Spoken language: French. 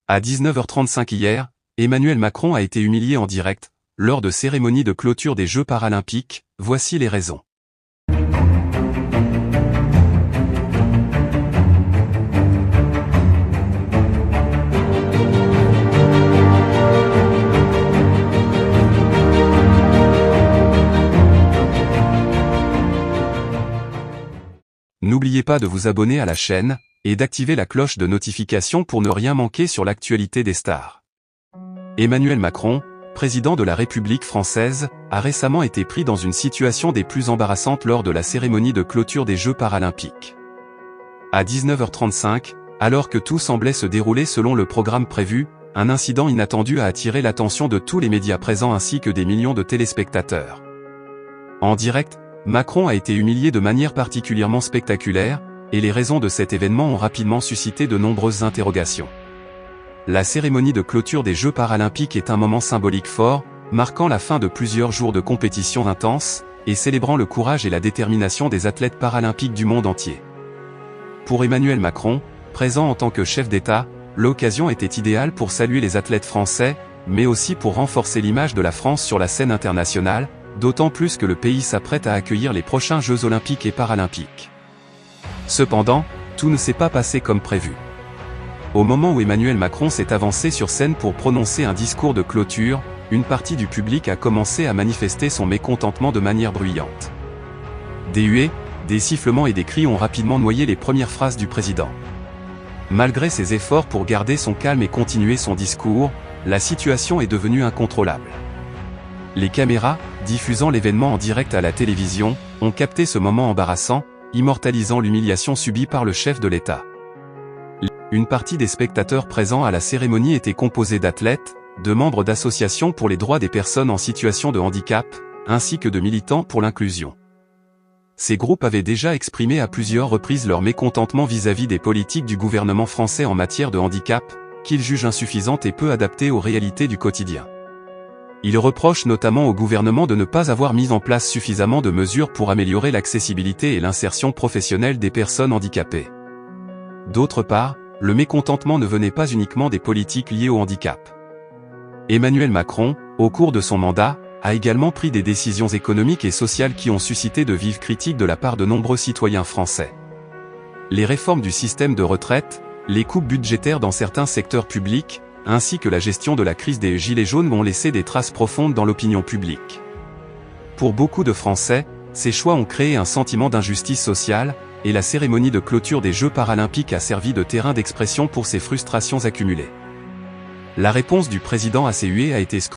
À 19h35 hier, Emmanuel Macron a été humilié en direct, lors de cérémonies de clôture des Jeux paralympiques. Voici les raisons. N'oubliez pas de vous abonner à la chaîne, et d'activer la cloche de notification pour ne rien manquer sur l'actualité des stars. Emmanuel Macron, président de la République française, a récemment été pris dans une situation des plus embarrassantes lors de la cérémonie de clôture des Jeux paralympiques. À 19h35, alors que tout semblait se dérouler selon le programme prévu, un incident inattendu a attiré l'attention de tous les médias présents ainsi que des millions de téléspectateurs. En direct, Macron a été humilié de manière particulièrement spectaculaire, et les raisons de cet événement ont rapidement suscité de nombreuses interrogations. La cérémonie de clôture des Jeux paralympiques est un moment symbolique fort, marquant la fin de plusieurs jours de compétition intense, et célébrant le courage et la détermination des athlètes paralympiques du monde entier. Pour Emmanuel Macron, présent en tant que chef d'État, l'occasion était idéale pour saluer les athlètes français, mais aussi pour renforcer l'image de la France sur la scène internationale, d'autant plus que le pays s'apprête à accueillir les prochains Jeux olympiques et paralympiques. Cependant, tout ne s'est pas passé comme prévu. Au moment où Emmanuel Macron s'est avancé sur scène pour prononcer un discours de clôture, une partie du public a commencé à manifester son mécontentement de manière bruyante. Des huées, des sifflements et des cris ont rapidement noyé les premières phrases du président. Malgré ses efforts pour garder son calme et continuer son discours, la situation est devenue incontrôlable. Les caméras, diffusant l'événement en direct à la télévision, ont capté ce moment embarrassant, immortalisant l'humiliation subie par le chef de l'État. Une partie des spectateurs présents à la cérémonie était composée d'athlètes, de membres d'associations pour les droits des personnes en situation de handicap, ainsi que de militants pour l'inclusion. Ces groupes avaient déjà exprimé à plusieurs reprises leur mécontentement vis-à-vis des politiques du gouvernement français en matière de handicap, qu'ils jugent insuffisantes et peu adaptées aux réalités du quotidien. Ils reprochent notamment au gouvernement de ne pas avoir mis en place suffisamment de mesures pour améliorer l'accessibilité et l'insertion professionnelle des personnes handicapées. D'autre part, le mécontentement ne venait pas uniquement des politiques liées au handicap. Emmanuel Macron, au cours de son mandat, a également pris des décisions économiques et sociales qui ont suscité de vives critiques de la part de nombreux citoyens français. Les réformes du système de retraite, les coupes budgétaires dans certains secteurs publics, ainsi que la gestion de la crise des Gilets jaunes ont laissé des traces profondes dans l'opinion publique. Pour beaucoup de Français, ces choix ont créé un sentiment d'injustice sociale, et la cérémonie de clôture des Jeux paralympiques a servi de terrain d'expression pour ces frustrations accumulées. La réponse du président à ces huées a été